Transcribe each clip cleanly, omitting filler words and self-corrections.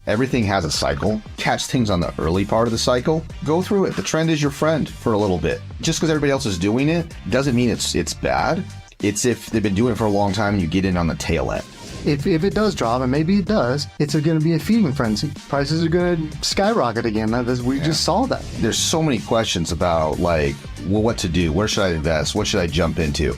Everything has a cycle. Catch things on the early part of the cycle. Go through it. The trend is your friend for a little bit. Just because everybody else is doing it doesn't mean it's bad. It's if they've been doing it for a long time and you get in on the tail end. If it does drop, and maybe it does, it's going to be a feeding frenzy. Prices are going to skyrocket again. We just saw that. There's so many questions about what to do. Where should I invest? What should I jump into?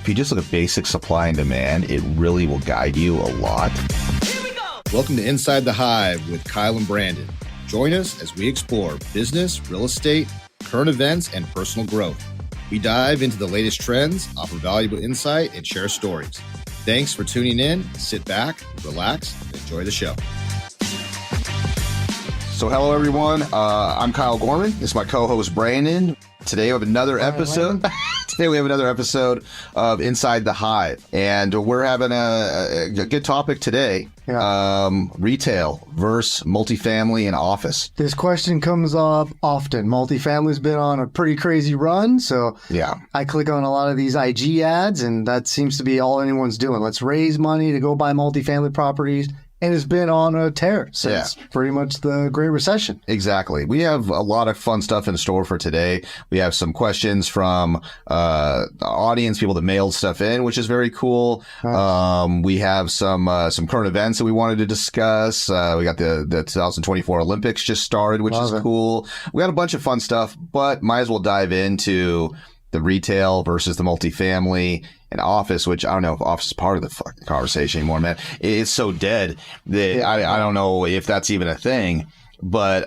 If you just look at basic supply and demand, it really will guide you a lot. Here we go. Welcome to Inside the Hive with Kyle and Brandon. Join us as we explore business, real estate, current events, and personal growth. We dive into the latest trends, offer valuable insight, and share stories. Thanks for tuning in. Sit back, relax, and enjoy the show. So hello, everyone. I'm Kyle Gorman. This is my co-host, Brandon. Today we have another episode. Today we have another episode of Inside the Hive. And we're having a good topic today. Yeah. Retail versus multifamily and office. This question comes up often. Multifamily's been on a pretty crazy run. So yeah, I click on a lot of these IG ads, and that seems to be all anyone's doing. Let's raise money to go buy multifamily properties. And it's been on a tear since pretty much the Great Recession. Exactly. We have a lot of fun stuff in store for today. We have some questions from the audience, people that mailed stuff in, which is very cool. Nice. We have some current events that we wanted to discuss. We got the 2024 Olympics just started, which is cool. We got a bunch of fun stuff, but might as well dive into the retail versus the multifamily and office, which I don't know if office is part of the fucking conversation anymore, man. It's so dead that I don't know if that's even a thing. But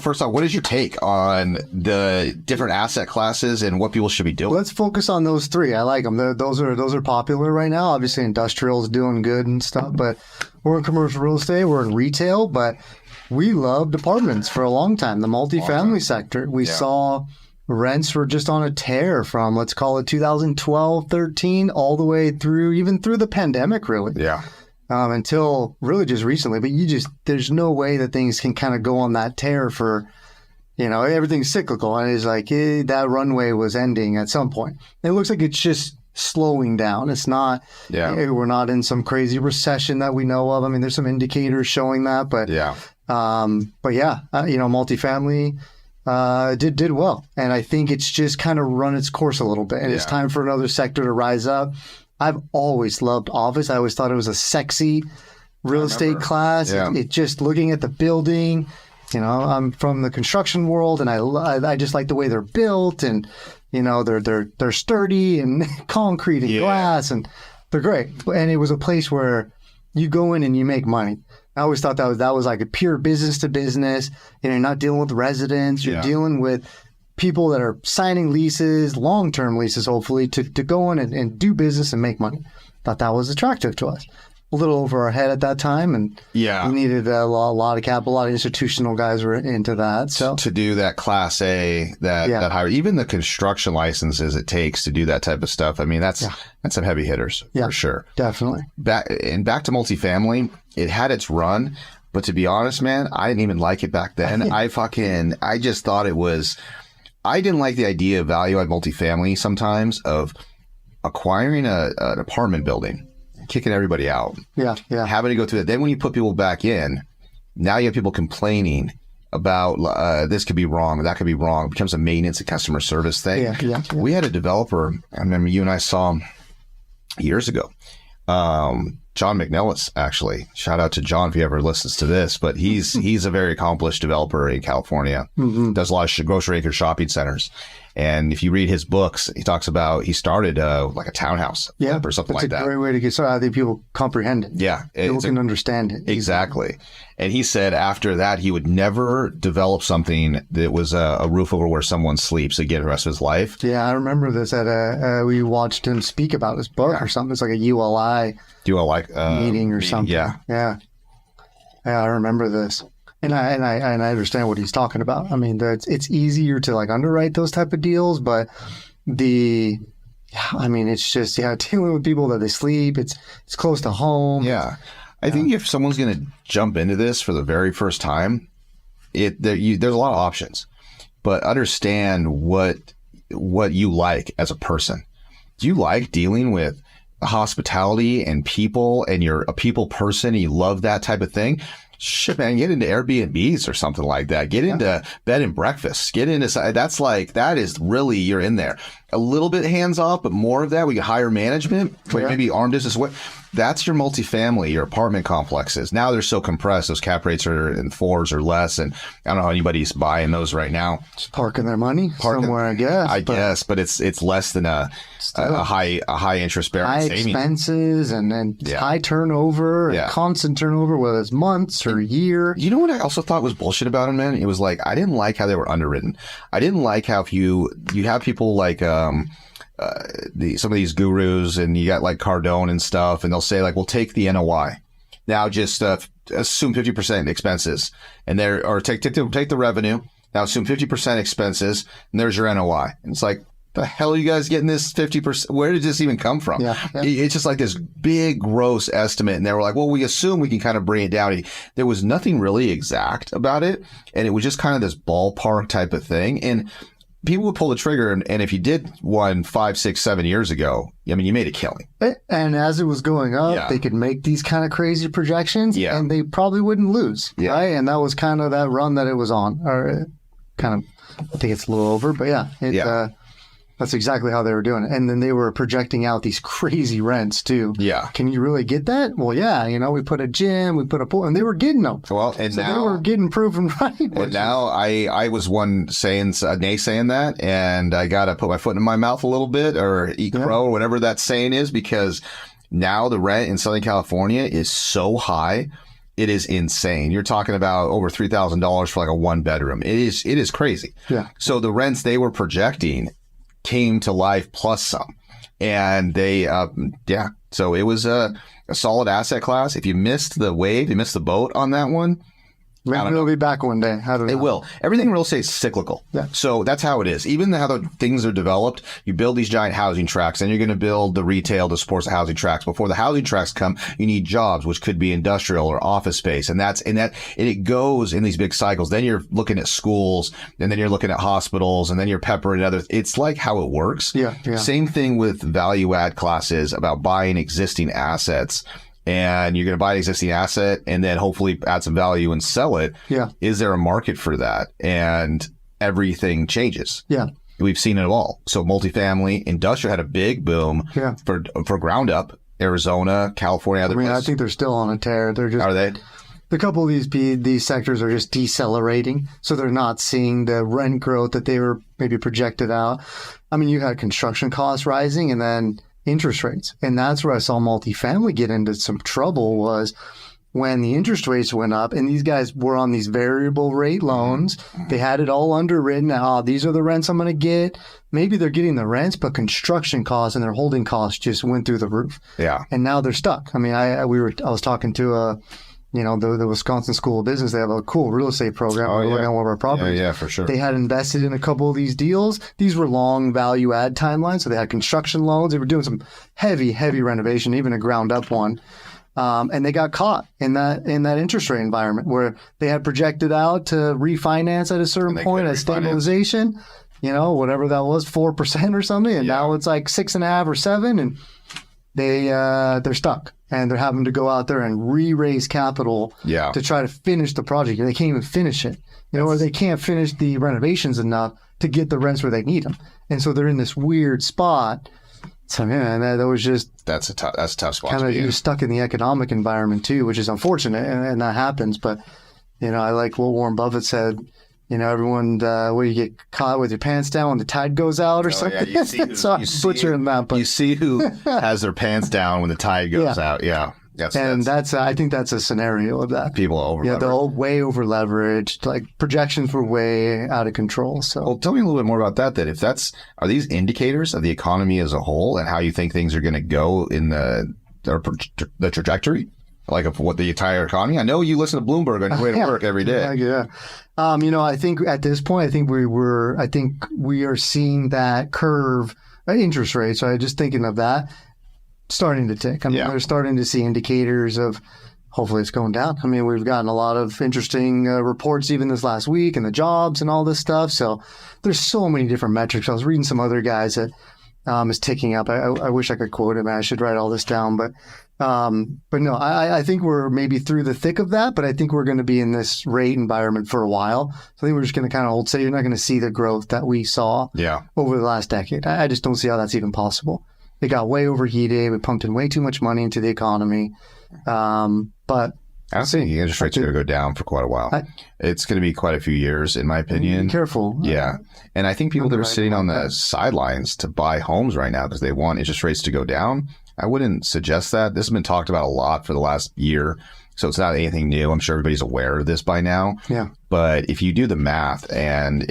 first off, what is your take on the different asset classes and what people should be doing? Let's focus on those three. I like them. Those are popular right now. Obviously, industrial is doing good and stuff, but we're in commercial real estate. We're in retail, but we loved apartments for a long time. The multifamily sector, we saw rents were just on a tear from, let's call it 2012, 13, all the way through, even through the pandemic, really. Yeah. Until really just recently. But there's no way that things can kind of go on that tear for, everything's cyclical. And it's like that runway was ending at some point. It looks like it's just slowing down. It's not, we're not in some crazy recession that we know of. I mean, there's some indicators showing that, but multifamily did well. And I think it's just kind of run its course a little bit. And it's time for another sector to rise up. I've always loved office. I always thought it was a sexy real estate class. Yeah. It just looking at the building, I'm from the construction world, and I just like the way they're built, and they're sturdy and concrete and glass, and they're great. And it was a place where you go in and you make money. I always thought that was like a pure business to business. You're not dealing with residents. You're dealing with people that are signing leases, long-term leases, hopefully, to go in and do business and make money. Thought that was attractive to us. A little over our head at that time, and we needed a lot of capital. A lot of institutional guys were into that. So to do that Class A, that higher, even the construction licenses it takes to do that type of stuff. I mean, that's some heavy hitters for sure. Definitely. Back to multifamily, it had its run, but to be honest, man, I didn't even like it back then. I just thought it was. I didn't like the idea of value add multifamily sometimes of acquiring an apartment building, kicking everybody out. Yeah. Having to go through that. Then when you put people back in, now you have people complaining about this could be wrong, that could be wrong. It becomes a maintenance and customer service thing. Yeah. We had a developer, I remember you and I saw him years ago. John McNellis, actually. Shout out to John if he ever listens to this, but he's a very accomplished developer in California. Mm-hmm. Does a lot of grocery anchor shopping centers. And if you read his books, he talks about he started like a townhouse or something like that. That's a great way to get started. I think people comprehend it. Yeah. People can understand it. Exactly. And he said after that, he would never develop something that was a roof over where someone sleeps again the rest of his life. Yeah, I remember this we watched him speak about his book or something. It's like a ULI meeting or something. Yeah, I remember this. And I understand what he's talking about. I mean, it's easier to underwrite those type of deals, but it's just dealing with people that they sleep. It's close to home. Yeah, I think if someone's going to jump into this for the very first time, there's a lot of options, but understand what you like as a person. Do you like dealing with hospitality and people, and you're a people person, and you love that type of thing, shit, man, get into Airbnbs or something like that. Get into bed and breakfast. Get into that is really, you're in there. A little bit hands off, but more of that. We can hire management, maybe arm business. That's your multifamily, your apartment complexes. Now they're so compressed; those cap rates are in 4s or less, and I don't know how anybody's buying those right now. Just parking their money somewhere, I guess. But it's less than a high interest bearing high savings. Expenses and high turnover, and constant turnover, whether it's months or a year. You know what I also thought was bullshit about them, man? It was like, I didn't like how they were underwritten. I didn't like how if you have people like some of these gurus, and you got like Cardone and stuff, and they'll say like, we'll take the NOI. Now just assume 50% expenses, and take the revenue. Now assume 50% expenses, and there's your NOI. And it's like, the hell are you guys getting this 50%? Where did this even come from? It's just like this big gross estimate. And they were like, well, we assume we can kind of bring it down. There was nothing really exact about it. And it was just kind of this ballpark type of thing. And people would pull the trigger. And if you did one 5, 6, 7 years ago, I mean, you made a killing. And as it was going up, they could make these kind of crazy projections and they probably wouldn't lose. Right? And that was kind of that run that it was on. Or kind of, I think it's a little over, but that's exactly how they were doing it. And then they were projecting out these crazy rents too. Yeah. Can you really get that? Well, yeah. We put a gym, we put a pool, and they were getting them. Well, and so now they were getting proven right. And now I was one naysaying that, and I got to put my foot in my mouth a little bit, or eat crow, or whatever that saying is, because now the rent in Southern California is so high. It is insane. You're talking about over $3,000 for like a 1-bedroom. It is crazy. Yeah. So the rents they were projecting came to life plus some, and they so it was a solid asset class. If you missed the wave, you missed the boat on that one, maybe it'll be back one day. It will. Everything in real estate is cyclical. Yeah. So that's how it is. Even how the things are developed, you build these giant housing tracts, and you're going to build the retail to support the housing tracts. Before the housing tracts come, you need jobs, which could be industrial or office space. And it goes in these big cycles. Then you're looking at schools, and then you're looking at hospitals, and then you're peppering other. It's like how it works. Yeah. Same thing with value add classes about buying existing assets. And you're going to buy an existing asset and then hopefully add some value and sell it. Yeah. Is there a market for that? And everything changes. Yeah. We've seen it all. So multifamily, industrial had a big boom for ground up. Arizona, California, other places. I think they're still on a tear. They're just. Are they? A couple of these sectors are just decelerating. So they're not seeing the rent growth that they were maybe projected out. I mean, you had construction costs rising, and then interest rates. And that's where I saw multifamily get into some trouble, was when the interest rates went up and these guys were on these variable rate loans. They had it all underwritten. These are the rents I'm going to get. Maybe they're getting the rents, but construction costs and their holding costs just went through the roof. Yeah. And now they're stuck. I mean, I was talking to the Wisconsin School of Business. They have a cool real estate program. We're looking at one of our properties. Yeah, for sure. They had invested in a couple of these deals. These were long value add timelines. So they had construction loans. They were doing some heavy renovation, even a ground up one. And they got caught in that interest rate environment where they had projected out to refinance at a certain point at stabilization, whatever that was, 4% or something. And now it's like 6.5 or 7, and they're stuck. And they're having to go out there and re-raise capital to try to finish the project. They can't even finish it, or they can't finish the renovations enough to get the rents where they need them. And so they're in this weird spot. So man, that was just that's a tough spot. Kind of you're stuck in the economic environment too, which is unfortunate, and that happens. But I like what Warren Buffett said. Everyone, where you get caught with your pants down when the tide goes out or something. Yeah, butchering that, but you see who has their pants down when the tide goes out. Yeah. I think that's a scenario of that. People over. Yeah, they're way over leveraged. Like projections were way out of control. So, well, tell me a little bit more about that. Then, are these indicators of the economy as a whole and how you think things are going to go in the trajectory? Like of what the entire economy? I know you listen to Bloomberg on your way to work every day. Yeah. I think at this point, I think we are seeing that curve, interest rates. So I'm just thinking of that starting to tick. I mean, we're starting to see indicators of hopefully it's going down. I mean, we've gotten a lot of interesting reports even this last week, and the jobs and all this stuff. So there's so many different metrics. I was reading some other guys that is ticking up. I wish I could quote him. I should write all this down, but no, I think we're maybe through the thick of that, but I think we're going to be in this rate environment for a while. So I think we're just going to kind of hold steady. You're not going to see the growth that we saw over the last decade. I just don't see how that's even possible. It got way overheated. We pumped in way too much money into the economy. But I don't think the interest rates are going to go down for quite a while. It's going to be quite a few years, in my opinion. Be careful. Yeah. And I think people that are sitting on the sidelines to buy homes right now because they want interest rates to go down, I wouldn't suggest that. This has been talked about a lot for the last year, so it's not anything new. I'm sure everybody's aware of this by now. Yeah. But if you do the math and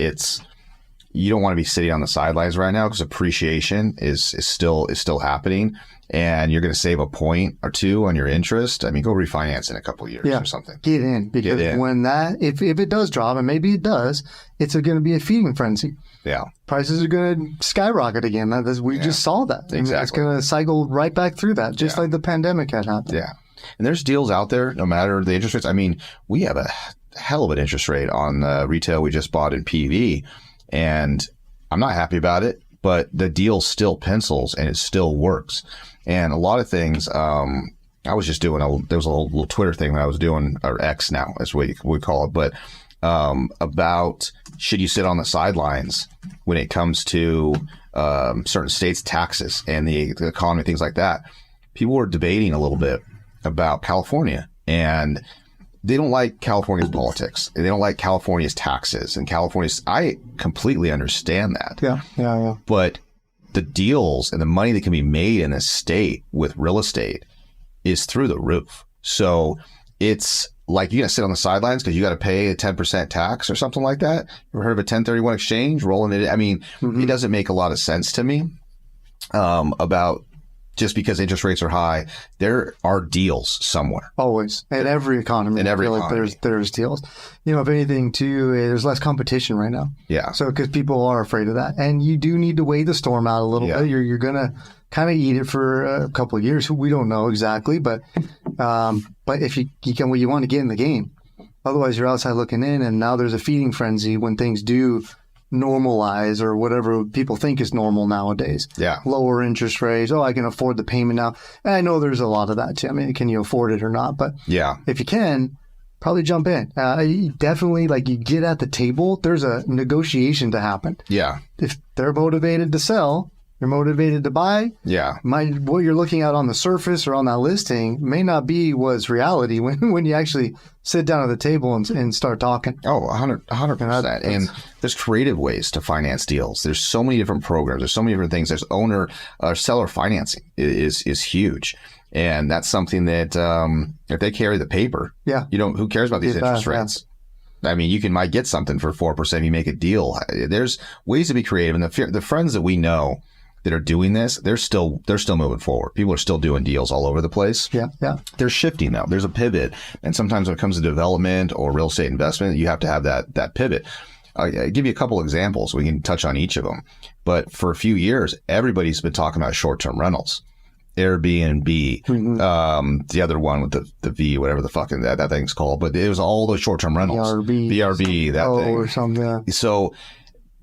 you don't want to be sitting on the sidelines right now because appreciation is still happening. And you're going to save a point or two on your interest. I mean, go refinance in a couple of years or something. Get in. Because when if it does drop, and maybe it does, it's going to be a feeding frenzy. Yeah. Prices are going to skyrocket again. We just saw that. Exactly. It's going to cycle right back through that, just like the pandemic had happened. Yeah. And there's deals out there, no matter the interest rates. I mean, we have a hell of an interest rate on retail we just bought in PV, and I'm not happy about it, but the deal still pencils and it still works. And a lot of things, I was just doing, there was a little Twitter thing that I was doing, or X now, as we call it, but about should you sit on the sidelines when it comes to certain states' taxes and the economy, things like that. People were debating a little bit about California, and they don't like California's politics. They don't like California's taxes and I completely understand that. Yeah. But the deals and the money that can be made in this state with real estate is through the roof. So it's like you're going to sit on the sidelines because you got to pay a 10% tax or something like that. Ever heard of a 1031 exchange rolling it? I mean, It doesn't make a lot of sense to me about just because interest rates are high. There are deals somewhere. Always. In every economy. In every economy. Like there's deals. If anything, too, there's less competition right now. Yeah. So because people are afraid of that. And you do need to weigh the storm out a little bit. You're going to kind of eat it for a couple of years. We don't know exactly. But if you want to get in the game. Otherwise, you're outside looking in. And now there's a feeding frenzy when things do normalize or whatever people think is normal nowadays. Yeah. Lower interest rates. Oh, I can afford the payment now. And I know there's a lot of that too. I mean, can you afford it or not? But if you can, probably jump in. Definitely, you get at the table, there's a negotiation to happen. Yeah. If they're motivated to sell, you're motivated to buy. Yeah. What you're looking at on the surface or on that listing may not be what's reality when you actually sit down at the table and start talking. Oh, 100%. And there's creative ways to finance deals. There's so many different programs. There's so many different things. There's seller financing is huge. And that's something that if they carry the paper, who cares about these interest rates? I mean, you might get something for 4% if you make a deal. There's ways to be creative. And the friends that we know that are doing this, they're still moving forward. People are still doing deals all over the place. Yeah. They're shifting though. There's a pivot. And sometimes when it comes to development or real estate investment, you have to have that pivot. I'll give you a couple examples. We can touch on each of them. But for a few years, everybody's been talking about short-term rentals. Airbnb, the other one with the V, whatever the fucking that thing's called. But it was all those short-term rentals. BRB, that thing. Or something. Yeah. So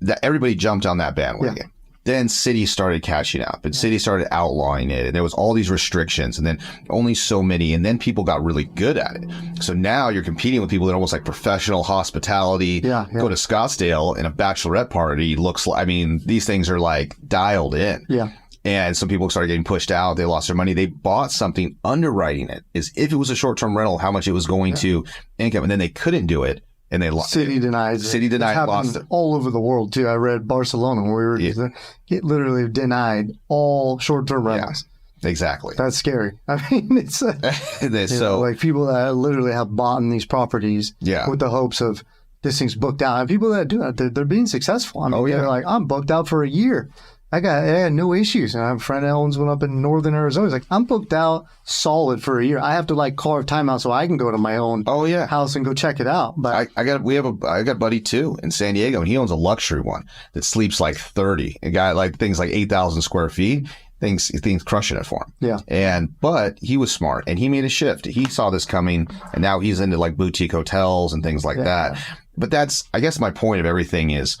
that everybody jumped on that bandwagon. Yeah. Then cities started catching up and cities started outlawing it. And there was all these restrictions and then only so many. And then people got really good at it. So now you're competing with people that are almost like professional hospitality. Go to Scottsdale and a bachelorette party looks like, these things are like dialed in. Yeah. And some people started getting pushed out. They lost their money. They bought something underwriting it as if it was a short-term rental, how much it was going to income. And then they couldn't do it. And they lost. City denies it. Lost it. All over the world too. I read Barcelona where we were it literally denied all short-term rentals. Yeah, exactly. That's scary. It's so people that literally have bought in these properties with the hopes of this thing's booked out. And people that do that, they're being successful. They're like, I'm booked out for a year. I had no issues. And I have a friend that owns one up in northern Arizona. He's like, I'm booked out solid for a year. I have to carve time out so I can go to my own house and go check it out. But I got a buddy too in San Diego, and he owns a luxury one that sleeps like 30. A guy things like 8,000 square feet. Things crushing it for him. Yeah. But he was smart and he made a shift. He saw this coming and now he's into boutique hotels and things like that. But I guess my point of everything is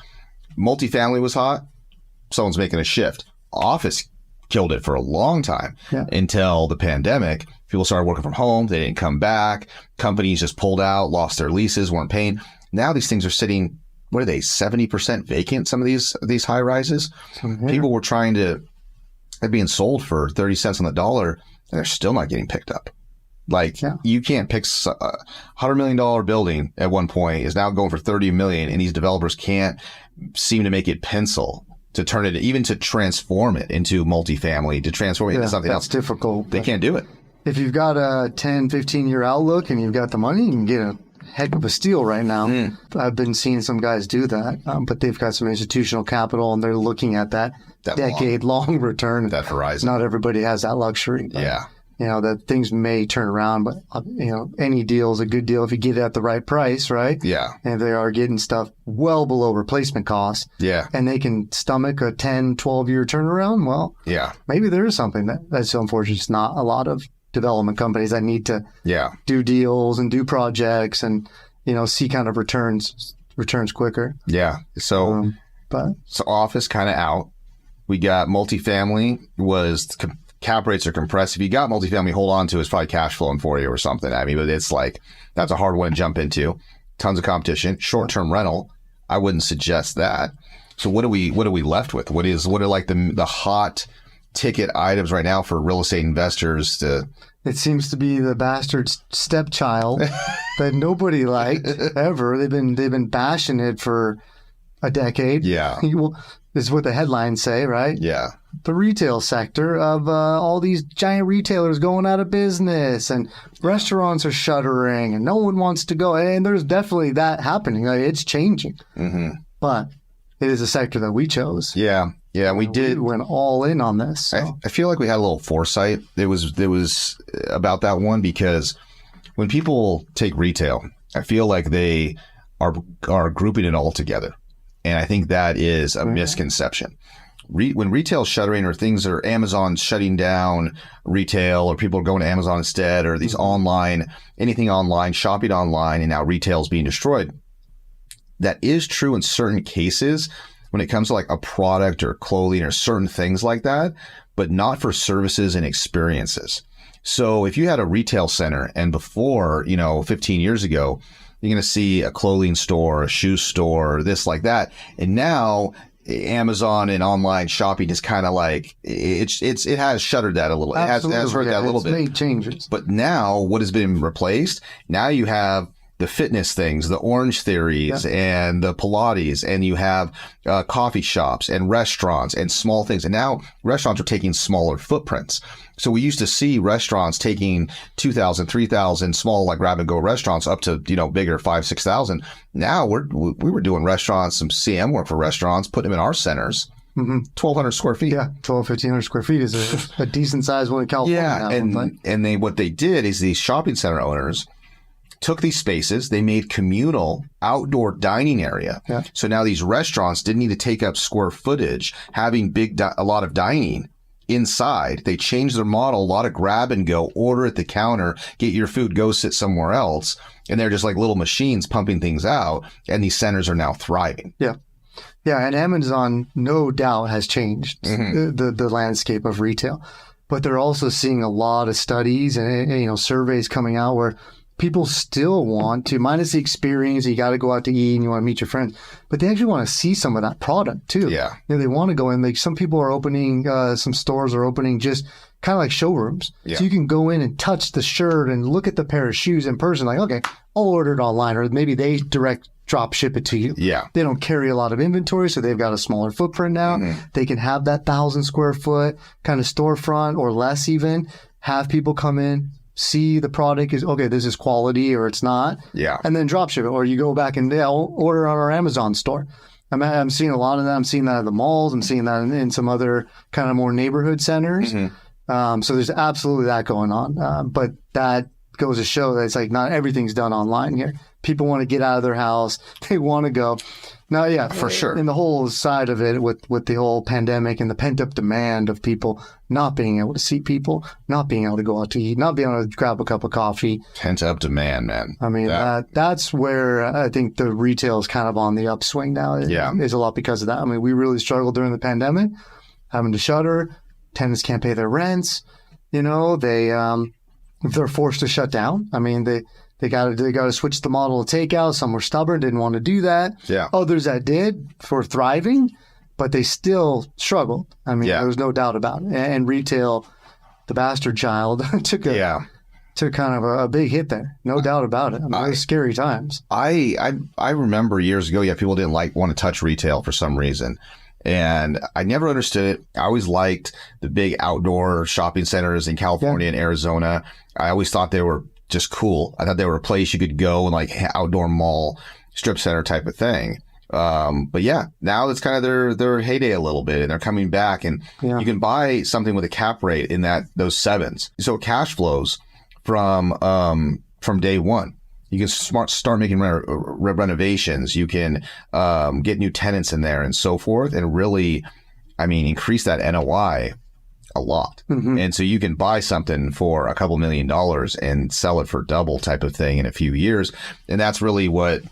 multifamily was hot. Someone's making a shift. office killed it for a long time until the pandemic. People started working from home. They didn't come back. Companies just pulled out, lost their leases, weren't paying. Now these things are sitting, what are they, 70% vacant, some of these high rises? People were they're being sold for 30 cents on the dollar, and they're still not getting picked up. Like, you can't pick a $100 million building at one point is now going for 30 million, and these developers can't seem to make it pencil to turn it, even to transform it into multifamily, to transform it into something else. That's difficult. They can't do it. If you've got a 10, 15-year outlook and you've got the money, you can get a heck of a steal right now. I've been seeing some guys do that, but they've got some institutional capital and they're looking at that decade-long return. That horizon. Not everybody has that luxury. But, that things may turn around, but any deal is a good deal if you get it at the right price, right? Yeah. And if they are getting stuff well below replacement cost, and they can stomach a 10, 12-year turnaround, well, maybe there is something that's unfortunately just not a lot of development companies that need to do deals and do projects and see kind of returns quicker. So office kind of out. We got multifamily cap rates are compressed. If you got multifamily, hold on to, it's probably cash flowing for you or something. I mean, but it's like, that's a hard one to jump into. Tons of competition. Short-term rental, I wouldn't suggest that. So what are we left with? What are like the hot ticket items right now for real estate investors to? It seems to be the bastard stepchild that nobody liked ever. They've been bashing it for a decade. This is what the headlines say, right? The retail sector of all these giant retailers going out of business and restaurants are shuttering and no one wants to go. And there's definitely that happening. Like, it's changing. But it is a sector that we chose. We went all in on this. So. I feel like we had a little foresight. It was about that one, because when people take retail, I feel like they are grouping it all together. And I think that is a misconception. When retail's shuttering, or things are Amazon shutting down retail, or people are going to Amazon instead, or these anything online, shopping online, and now retail's being destroyed. That is true in certain cases when it comes to like a product or clothing or certain things like that, but not for services and experiences. So if you had a retail center, and before, 15 years ago, you're going to see a clothing store, a shoe store, this like that. And now Amazon and online shopping is kind of like, it has shuttered that a little. Absolutely. It has hurt that a little bit. Made changes. But now what has been replaced? Now you have the fitness things, the Orange Theories and the Pilates, and you have coffee shops and restaurants and small things. And now restaurants are taking smaller footprints. So we used to see restaurants taking 2,000, 3,000 small, like grab and go restaurants up to, bigger 5,000, 6,000. Now we were doing restaurants, some CM work for restaurants, putting them in our centers. 1,200 square feet. 1,500 square feet is a decent sized one in California. And what they did is these shopping center owners took these spaces, they made communal outdoor dining area. So now these restaurants didn't need to take up square footage, having a lot of dining inside. They changed their model, a lot of grab and go, order at the counter, get your food, go sit somewhere else. And they're just like little machines pumping things out. And these centers are now thriving. Yeah, and Amazon no doubt has changed the landscape of retail. But they're also seeing a lot of studies and surveys coming out where people still want to, minus the experience, you got to go out to eat and you want to meet your friends, but they actually want to see some of that product too. They want to go in. Like, some people are opening, some stores are opening just kind of like showrooms. So you can go in and touch the shirt and look at the pair of shoes in person. Like, okay, I'll order it online, or maybe they direct drop ship it to you. They don't carry a lot of inventory, so they've got a smaller footprint now. They can have that 1,000 square foot kind of storefront or less even, have people come in, see the product is, okay, this is quality or it's not. And then drop ship it. Or you go back and order on our Amazon store. I'm seeing a lot of that. I'm seeing that at the malls. I'm seeing that in some other kind of more neighborhood centers. So there's absolutely that going on. But that goes to show that it's like not everything's done online here. People want to get out of their house. They want to go. Now, for sure. And the whole side of it with the whole pandemic and the pent up demand of people not being able to see people, not being able to go out to eat, not being able to grab a cup of coffee. Pent up demand, man. I mean, that's where I think the retail is kind of on the upswing now. Is a lot because of that. I mean, we really struggled during the pandemic. having to shutter. Tenants can't pay their rents. You know, if they're forced to shut down, I mean, they got to switch the model of takeout. Some were stubborn, didn't want to do that. Yeah. Others that did were thriving, but they still struggled. I mean, there was no doubt about it. And retail, the bastard child, took kind of a big hit there. No doubt about it. I mean, it was scary times. I remember years ago, people didn't want to touch retail for some reason. And I never understood it. I always liked the big outdoor shopping centers in California and Arizona. I always thought they were just cool. I thought they were a place you could go and like outdoor mall, strip center type of thing. But yeah, now that's kind of their heyday a little bit, and they're coming back, and you can buy something with a cap rate in those 7s. So it cash flows from day one. You can start making renovations. You can get new tenants in there and so forth, and really, increase that NOI a lot. And so you can buy something for a couple $1 million and sell it for double type of thing in a few years. And that's really what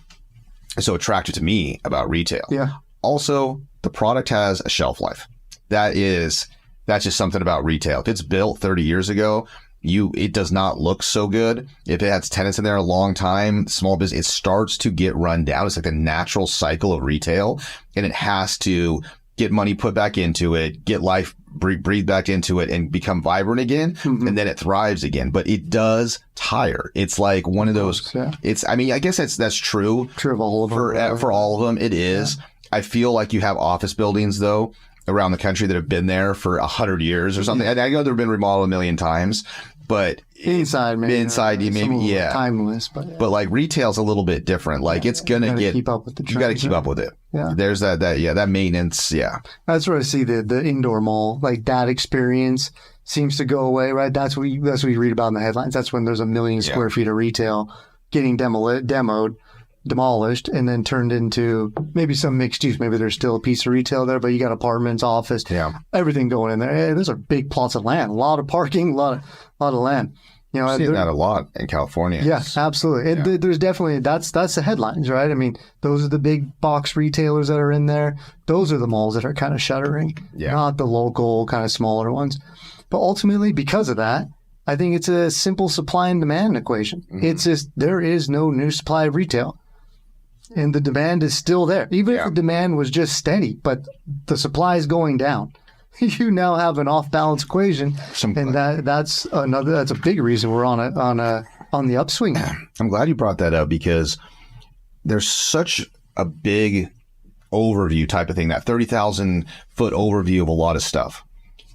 is so attractive to me about retail. Yeah. Also, the product has a shelf life. That's just something about retail. If it's built 30 years ago, it does not look so good. If it has tenants in there a long time, small business, it starts to get run down. It's like a natural cycle of retail, and it has to get money put back into it, get life breathe back into it, and become vibrant again. And then it thrives again. But it does tire. It's like one of those. Yeah. I guess that's true. True of all of them. For all of them, it is. Yeah. I feel like you have office buildings though around the country that have been there for 100 years or something. And I know they've been remodeled a million times, but inside, yeah, timeless. But like retail's a little bit different. Like it's gonna keep up with the trends. You got to keep up with it. Yeah, there's that maintenance. Yeah, that's where I see the indoor mall, like that experience seems to go away. Right, that's what you read about in the headlines. That's when there's 1 million square feet of retail getting demolished, and then turned into maybe some mixed use. Maybe there's still a piece of retail there, but you got apartments, office, everything going in there. Hey, those are big plots of land, a lot of parking, a lot of land. You know, I've seen that a lot in California. Yes, absolutely. Yeah. There's definitely that's the headlines, right? I mean, those are the big box retailers that are in there. Those are the malls that are kind of shuttering, not the local kind of smaller ones. But ultimately, because of that, I think it's a simple supply and demand equation. It's just there is no new supply of retail. And the demand is still there. Even if the demand was just steady, but the supply is going down. You now have an off-balance equation, and that's a big reason we're on the upswing. I'm glad you brought that up, because there's such a big overview type of thing, that 30,000 foot overview of a lot of stuff.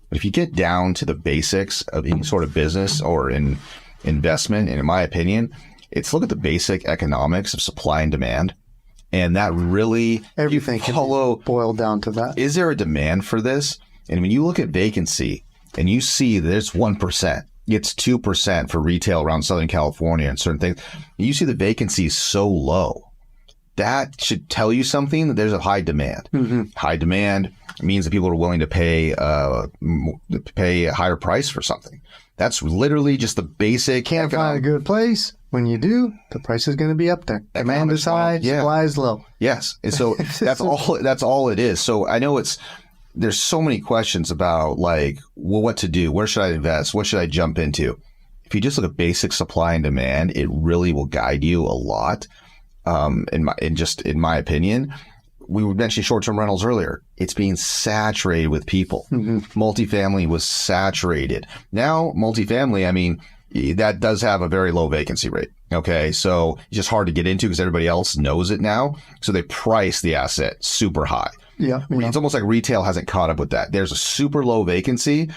But if you get down to the basics of any sort of business or in investment, and in my opinion, it's look at the basic economics of supply and demand. And that really everything can boil down to that. Is there a demand for this? And when you look at vacancy and you see that it's 1%, it's 2% for retail around Southern California and certain things, and you see the vacancy is so low, that should tell you something, that there's a high demand. High demand means that people are willing to pay a higher price for something. That's literally just the basic. Can't find a good place. When you do, the price is going to be up there. Demand is high, supply is low. Yes, and so that's all it is. So I know there's so many questions about what to do, where should I invest, what should I jump into? If you just look at basic supply and demand, it really will guide you a lot. In my opinion, we were mentioning short-term rentals earlier. It's being saturated with people. Multifamily was saturated. Now, multifamily, that does have a very low vacancy rate. Okay. So it's just hard to get into because everybody else knows it now. So they price the asset super high. Yeah. It's almost like retail hasn't caught up with that. There's a super low vacancy,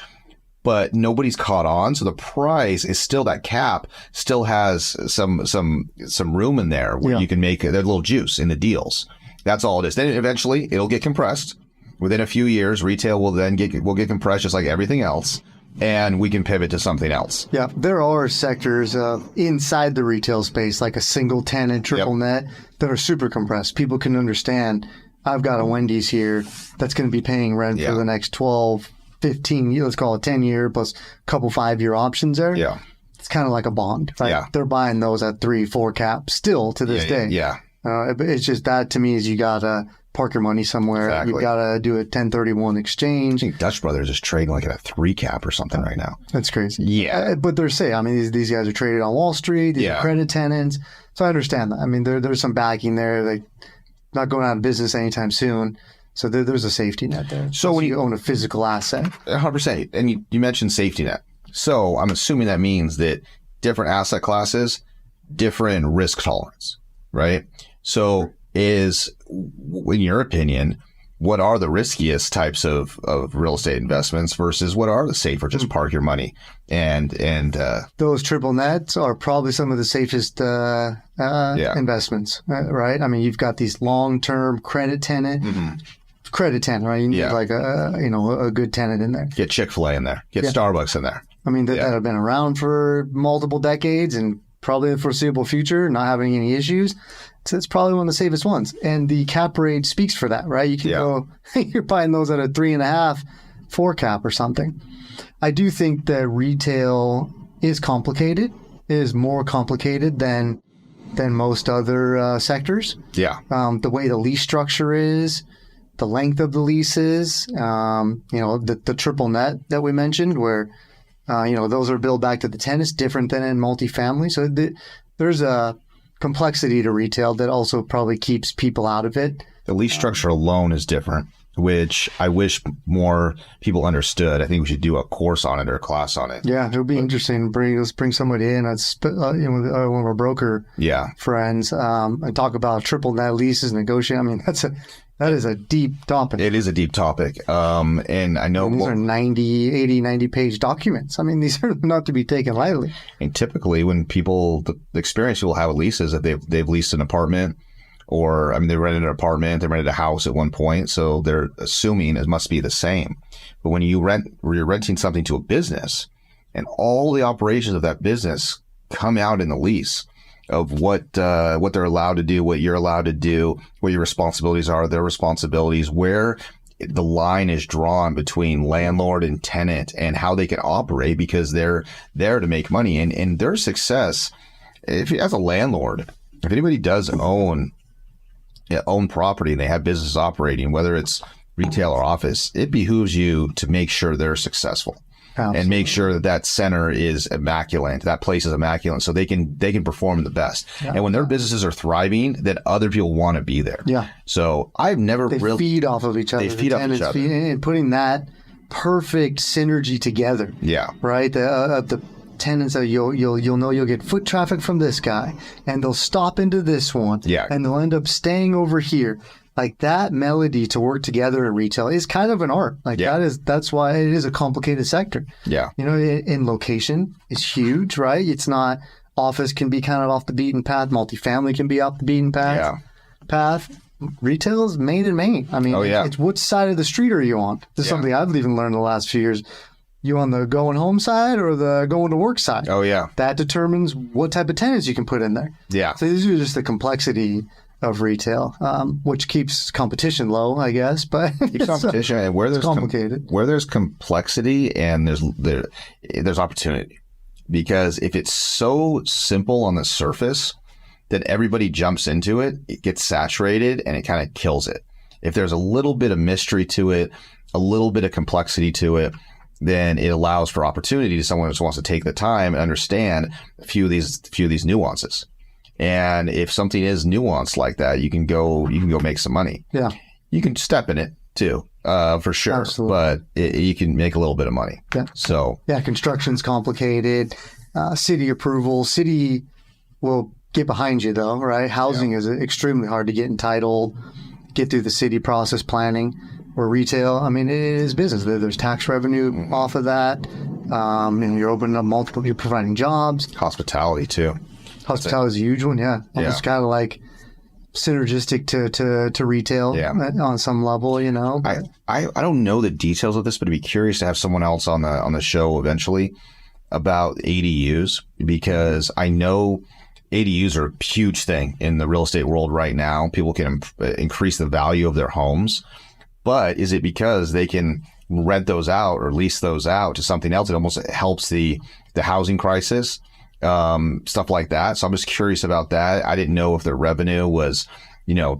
but nobody's caught on. So the price is still, that cap still has some room in there where you can make their little juice in the deals. That's all it is. Then eventually it'll get compressed. Within a few years, retail will get compressed just like everything else. And we can pivot to something else. Yeah, there are sectors inside the retail space, like a single tenant, triple net, that are super compressed. People can understand, I've got a Wendy's here that's going to be paying rent for the next 12, 15 years, let's call it 10 year plus a couple 5-year options there. Yeah. It's kind of like a bond, right? Yeah. They're buying those at 3-4 cap still to this day. Yeah. But it's just that to me is you gotta park your money somewhere. Exactly. You've got to do a 1031 I exchange. think Dutch Brothers is trading like at a 3 cap or something right now. That's crazy. Yeah. But they're safe. I mean, these guys are traded on Wall Street. These are credit tenants. So I understand that. I mean, there's some backing there. Like, not going out of business anytime soon. So there's a safety net there. So when you own a physical asset. 100%. And you mentioned safety net. So I'm assuming that means that different asset classes, different risk tolerance, right? So in your opinion, what are the riskiest types of real estate investments versus what are the safer? Just park your money and those triple nets are probably some of the safest investments, right? I mean, you've got these long-term credit tenant, right? You need like a good tenant in there. Get Chick-fil-A in there. Get Starbucks in there. I mean, that have been around for multiple decades and probably the foreseeable future, not having any issues. So it's probably one of the safest ones. And the cap rate speaks for that, right? You can go, you're buying those at a 3.5, 4 cap or something. I do think that retail is complicated. It is more complicated than most other sectors. Yeah. The way the lease structure is, the length of the leases, the triple net that we mentioned where, those are billed back to the tenants different than in multifamily. So there's a complexity to retail that also probably keeps people out of it. The lease structure alone is different, which I wish more people understood. I think we should do a course on it or a class on it. Yeah, it would be interesting. Let's bring somebody in. One of our broker friends and talk about triple net leases, negotiating. I mean, that is a deep topic. It is a deep topic. And I know these are 90 page documents. I mean, these are not to be taken lightly. And typically when the experience people have with leases that they've leased an apartment or, I mean, they rented an apartment, they rented a house at one point. So they're assuming it must be the same. But when you're renting something to a business and all the operations of that business come out in the lease, of what they're allowed to do, what you're allowed to do, what your responsibilities are, their responsibilities, where the line is drawn between landlord and tenant and how they can operate because they're there to make money. And their success, as a landlord, if anybody does own property and they have business operating, whether it's retail or office, it behooves you to make sure they're successful. Absolutely. And make sure that center is immaculate. That place is immaculate, so they can perform the best. Yeah. And when their businesses are thriving, then other people want to be there. Yeah. So I've never they feed off of each other. They feed off each other, and putting that perfect synergy together. Yeah. Right. The tenants that you'll get foot traffic from this guy, and they'll stop into this one. Yeah. And they'll end up staying over here. Like that melody to work together in retail is kind of an art. Like that's why it is a complicated sector. Yeah. In location, it's huge, right? It's not, office can be kind of off the beaten path. Multifamily can be off the beaten path. Retail is main and main. I mean, it's which side of the street are you on? This is something I've even learned in the last few years. You on the going home side or the going to work side? Oh, yeah. That determines what type of tenants you can put in there. Yeah. So these are just the complexity of retail, which keeps competition low, I guess. But keeps competition, and where there's complicated, where there's complexity and there's opportunity, because if it's so simple on the surface that everybody jumps into it, it gets saturated and it kind of kills it. If there's a little bit of mystery to it, a little bit of complexity to it, then it allows for opportunity to someone who just wants to take the time and understand a few of these nuances. And if something is nuanced like that, you can go make some money. Yeah. You can step in it too, for sure. Absolutely. But you can make a little bit of money. Yeah. So. Yeah. Construction's complicated. City approval. City will get behind you though, right? Housing is extremely hard to get entitled, get through the city process planning. Or retail, I mean, it is business. There's tax revenue off of that. You're opening up you're providing jobs. Hospitality too. Hospitality is a huge one, Almost kind of like synergistic to retail on some level, I don't know the details of this, but I'd be curious to have someone else on the show eventually about ADUs, because I know ADUs are a huge thing in the real estate world right now. People can increase the value of their homes, but is it because they can rent those out or lease those out to something else? It almost helps the housing crisis. stuff like that. So I'm just curious about that. I didn't know if their revenue was,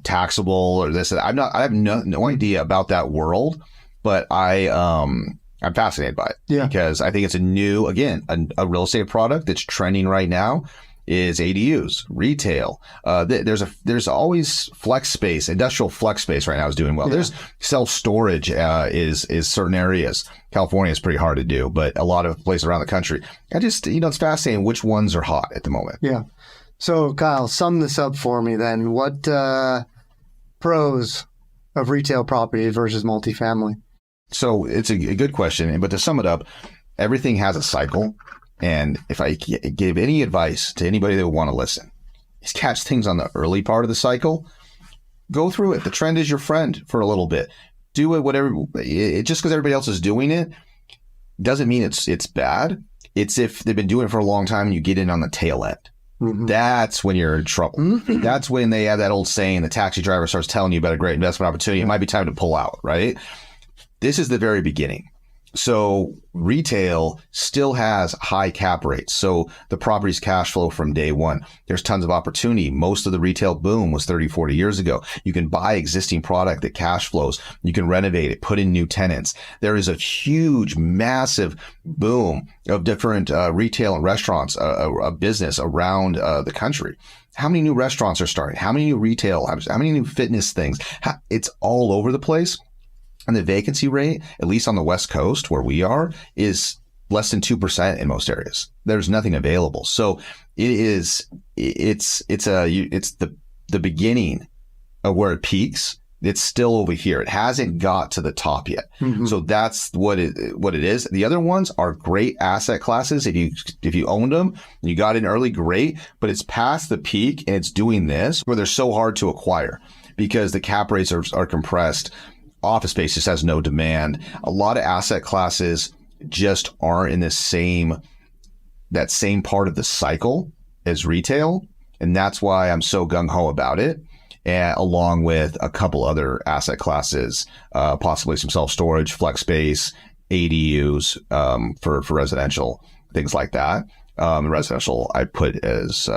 taxable or this. I have no idea about that world, but I'm fascinated by it because I think it's a new, again, a real estate product that's trending right now is ADUs, retail. There's always flex space, industrial flex space right now is doing well. There's self-storage, is certain areas. California is pretty hard to do, but a lot of places around the country. I just, it's fascinating which ones are hot at the moment. Yeah. So Kyle, sum this up for me then. What, pros of retail property versus multifamily? So it's a good question, but to sum it up, everything has a cycle. And if I give any advice to anybody that would want to listen, is catch things on the early part of the cycle. Go through it. The trend is your friend for a little bit. Do it, whatever. Just because everybody else is doing it doesn't mean it's bad. It's if they've been doing it for a long time and you get in on the tail end. Mm-hmm. That's when you're in trouble. Mm-hmm. That's when they have that old saying, the taxi driver starts telling you about a great investment opportunity. It might be time to pull out, right? This is the very beginning. So retail still has high cap rates. So the property's cash flow from day one. There's tons of opportunity. Most of the retail boom was 30, 40 years ago. You can buy existing product that cash flows. You can renovate it, put in new tenants. There is a huge, massive boom of different retail and restaurants, a business around the country. How many new restaurants are starting? How many new retail? How many new fitness things? It's all over the place. And the vacancy rate, at least on the West Coast where we are, is less than 2% in most areas. There's nothing available. So it's the beginning of where it peaks. It's still over here. It hasn't got to the top yet. Mm-hmm. So that's what it is. The other ones are great asset classes. If you owned them, you got in early, great, but it's past the peak and it's doing this where they're so hard to acquire because the cap rates are compressed. Office space just has no demand. A lot of asset classes just aren't in that same part of the cycle as retail. And that's why I'm so gung-ho about it. And along with a couple other asset classes, possibly some self-storage, flex space, ADUs, for residential, things like that. Residential I put as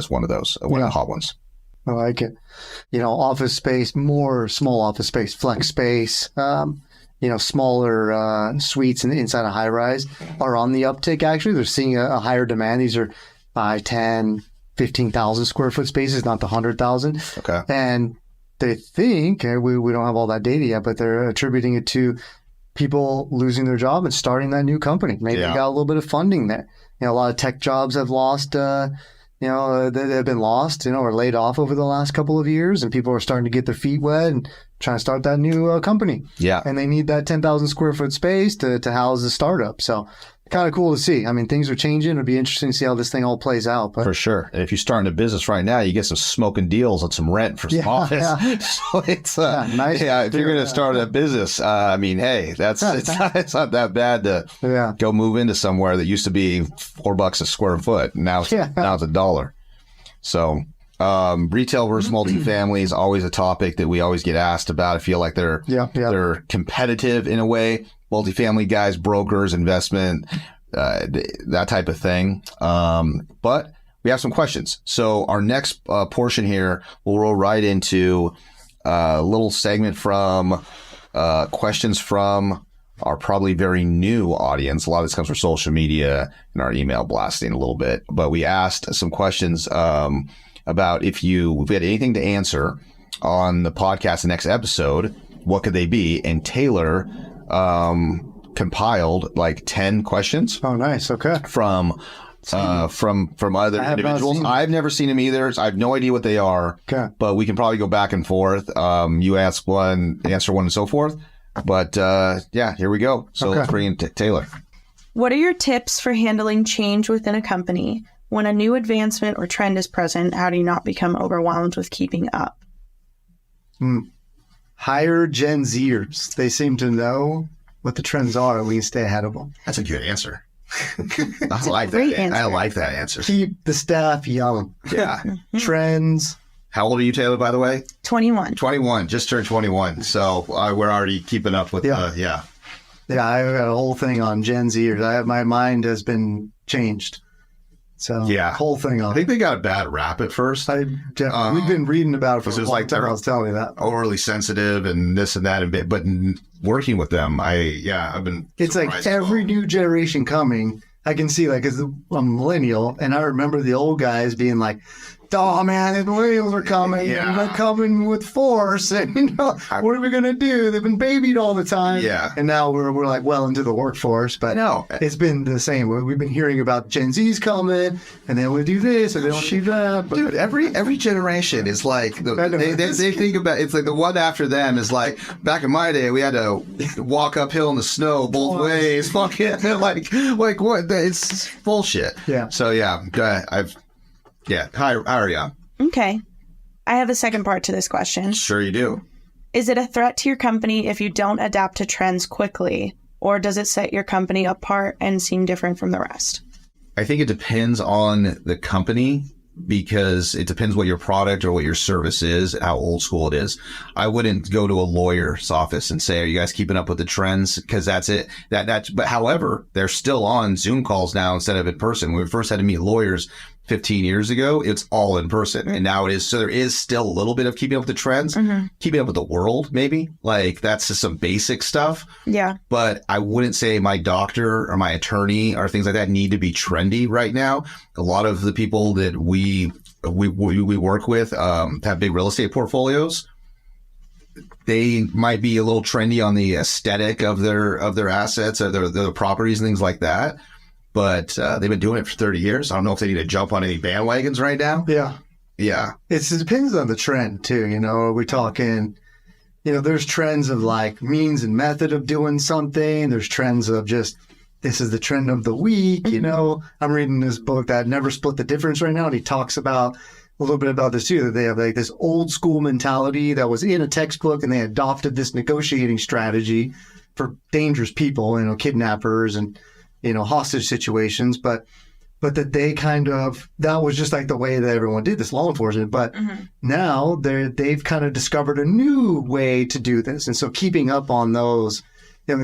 one of those, one of the hot ones. I like it. Office space, more small office space, flex space, smaller suites inside a high rise are on the uptick. Actually, they're seeing a higher demand. These are 5, 10, 15,000 square foot spaces, not the 100,000. Okay. And they think, we don't have all that data yet, but they're attributing it to people losing their job and starting that new company. Maybe they got a little bit of funding there. A lot of tech jobs have lost, they've been lost, or laid off over the last couple of years, and people are starting to get their feet wet and trying to start that new company. Yeah. And they need that 10,000 square foot space to house the startup. So kind of cool to see. I mean, things are changing. It'll be interesting to see how this thing all plays out. But for sure. And if you're starting a business right now, you get some smoking deals on some rent for some office. Yeah. So it's nice. Yeah, if you're going to start a business, hey, it's not that bad to go move into somewhere that used to be $4 a square foot. Now it's $1. So retail versus multifamily is always a topic that we always get asked about. I feel like they're competitive in a way. Multifamily guys, brokers, investment, that type of thing. But we have some questions. So our next portion here, we'll roll right into a little segment from questions from our probably very new audience. A lot of this comes from social media and our email blasting a little bit. But we asked some questions about if we had anything to answer on the podcast, the next episode, what could they be? And Taylor compiled like 10 questions. Oh, nice. Okay. From other individuals. I've never seen them either. I have no idea what they are. Okay. But we can probably go back and forth. You ask one, answer one, and so forth. But here we go. So let's bring in Taylor. What are your tips for handling change within a company? When a new advancement or trend is present, how do you not become overwhelmed with keeping up? Hire Gen Zers. They seem to know what the trends are, and we can stay ahead of them. That's a good answer. I like that. Answer. I like that answer. Keep the staff young. Yeah. Mm-hmm. Trends. How old are you, Taylor, by the way? 21. 21. Just turned 21. So we're already keeping up with Yeah, I got a whole thing on Gen Zers. My mind has been changed So Yeah. whole thing I on. think they got a bad rap at first. We've been reading about it for This a is long like time. they're- I was telling you that. Overly sensitive and this and that, but working with them, I've been. It's like surprised. every new generation coming, I can see, like, as I'm a millennial, and I remember the old guys being like, "Oh man, the millennials are coming, Yeah. and they're coming with force, and what are we gonna do? They've been babied all the time." Yeah. And now we're like well into the workforce, but No. it's been the same. We've been hearing about Gen Z's coming, and then we do this, and then we'll do that. But Dude, every generation is like I know. they think about it's like the one after them is like back in my day we had to walk uphill in the snow both ways. Fucking like what? It's bullshit. Yeah. So Hi, Ariane. Okay. I have a second part to this question. Sure you do. Is it a threat to your company if you don't adapt to trends quickly, or does it set your company apart and seem different from the rest? I think it depends on the company because it depends what your product or what your service is, how old school it is. I wouldn't go to a lawyer's office and say, "Are you guys keeping up with the trends?" Because that's it. But however, they're still on Zoom calls now instead of in person. When we first had to meet lawyers 15 years ago, it's all in person. And now it is. So there is still a little bit of keeping up with the trends, keeping up with the world, maybe. Like that's just some basic stuff. Yeah. But I wouldn't say my doctor or my attorney or things like that need to be trendy right now. A lot of the people that we work with have big real estate portfolios. They might be a little trendy on the aesthetic of their assets or their properties and things like that. But they've been doing it for 30 years. I don't know if they need to jump on any bandwagons right now. yeah. Yeah. It depends on the trend too. Are we talking, there's trends of like means and method of doing something. There's trends of just, this is the trend of the week. I'm reading this book that Never Split the Difference right now. And he talks about a little bit about this too, that they have like this old school mentality that was in a textbook and they adopted this negotiating strategy for dangerous people, kidnappers and, hostage situations. But that they that was just like the way that everyone did this, law enforcement. But now they've kind of discovered a new way to do this. And so keeping up on those,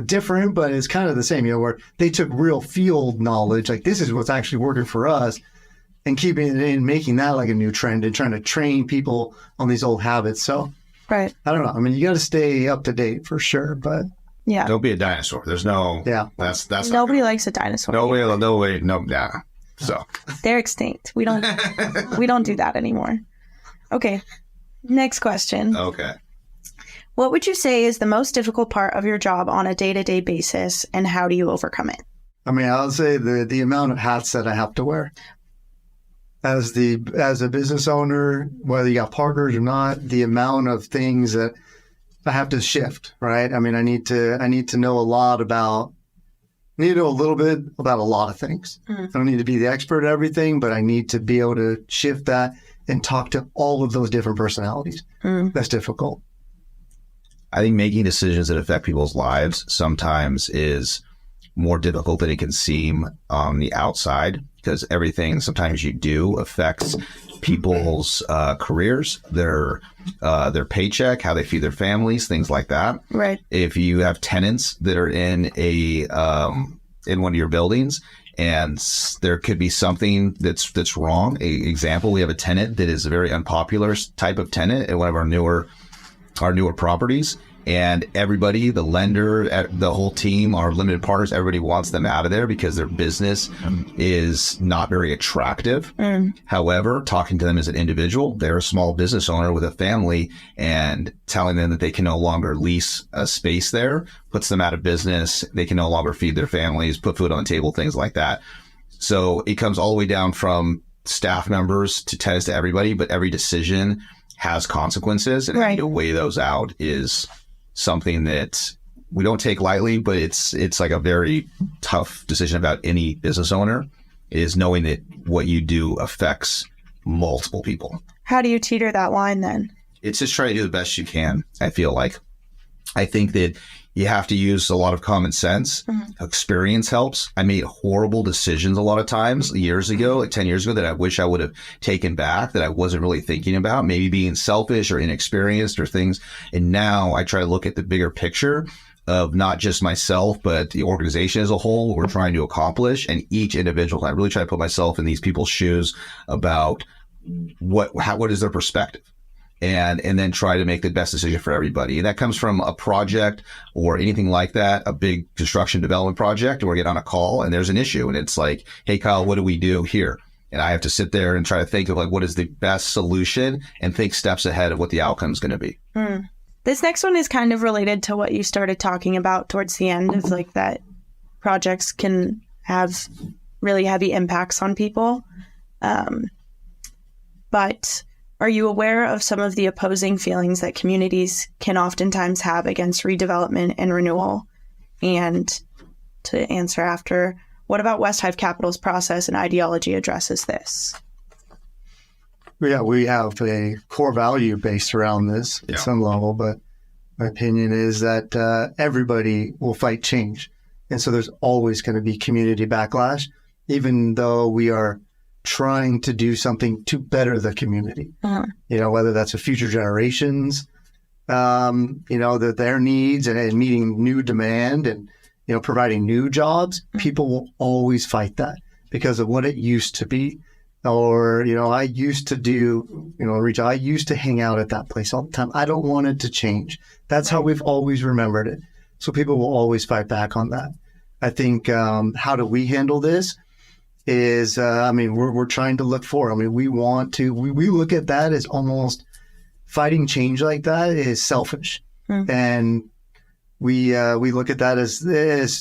different, but it's kind of the same, where they took real field knowledge, like this is what's actually working for us, and keeping it in, making that like a new trend and trying to train people on these old habits. So Right. I don't know. I mean, you got to stay up to date for sure, but Yeah. Don't be a dinosaur. There's no. Yeah. That's Nobody likes a dinosaur. No way. Nah. So. They're extinct. We don't do that anymore. Okay. Next question. Okay. What would you say is the most difficult part of your job on a day-to-day basis, and how do you overcome it? I mean, I'll say the amount of hats that I have to wear as a business owner, whether you got partners or not, the amount of things that I have to shift, right? I mean, I need to know a lot about, I need to know a little bit about a lot of things. I don't need to be the expert at everything, but I need to be able to shift that and talk to all of those different personalities. That's difficult. I think making decisions that affect people's lives sometimes is more difficult than it can seem on the outside, because everything sometimes you do affects people's careers, their paycheck, how they feed their families, things like that. Right. If you have tenants that are in in one of your buildings and there could be something that's wrong. Example, we have a tenant that is a very unpopular type of tenant at one of our newer properties. And everybody, the lender, the whole team, our limited partners, everybody wants them out of there because their business is not very attractive. However, talking to them as an individual, they're a small business owner with a family, and telling them that they can no longer lease a space there puts them out of business. They can no longer feed their families, put food on the table, things like that. So it comes all the way down from staff members to tenants to everybody, but every decision has consequences, and having to weigh those out is something that we don't take lightly, but it's like a very tough decision about any business owner, is knowing that what you do affects multiple people. How do you teeter that line then? It's just trying to do the best you can, I feel like. I think that you have to use a lot of common sense. Experience helps. I made horrible decisions a lot of times years ago, like 10 years ago, that I wish I would have taken back, that I wasn't really thinking about, maybe being selfish or inexperienced or things. And now I try to look at the bigger picture of not just myself, but the organization as a whole, what we're trying to accomplish, and each individual. I really try to put myself in these people's shoes about what is their perspective, and then try to make the best decision for everybody. And that comes from a project or anything like that, a big construction development project, or we get on a call and there's an issue and it's like, hey, Kyle, what do we do here? And I have to sit there and try to think of like, what is the best solution, and think steps ahead of what the outcome is going to be. This next one is kind of related to what you started talking about towards the end, of like that projects can have really heavy impacts on people. But are you aware of some of the opposing feelings that communities can oftentimes have against redevelopment and renewal? And to answer after, what about West Hive Capital's process and ideology addresses this? Yeah, we have a core value based around this at some level, but my opinion is that everybody will fight change. And so there's always going to be community backlash, even though we are trying to do something to better the community. Whether that's for future generations, their needs and meeting new demand and, providing new jobs, people will always fight that because of what it used to be. Or, I used to do, I used to hang out at that place all the time. I don't want it to change. That's how we've always remembered it. So people will always fight back on that. I think, how do we handle this is, we're trying to look for, we look at that as almost fighting change like that is selfish. And we look at that as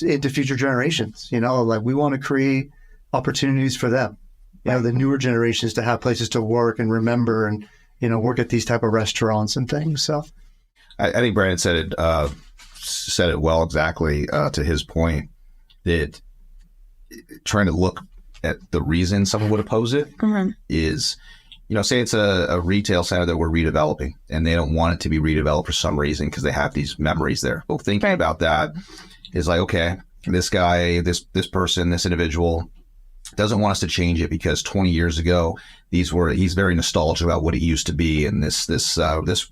into future generations, like we want to create opportunities for them. The newer generations to have places to work and remember and, work at these type of restaurants and things. So I think Brandon said it well, exactly to his point, that trying to look at the reason someone would oppose it is, say it's a retail center that we're redeveloping and they don't want it to be redeveloped for some reason because they have these memories there. Well, thinking about that is like, okay, this guy, this person, this individual doesn't want us to change it because 20 years ago, he's very nostalgic about what it used to be. And this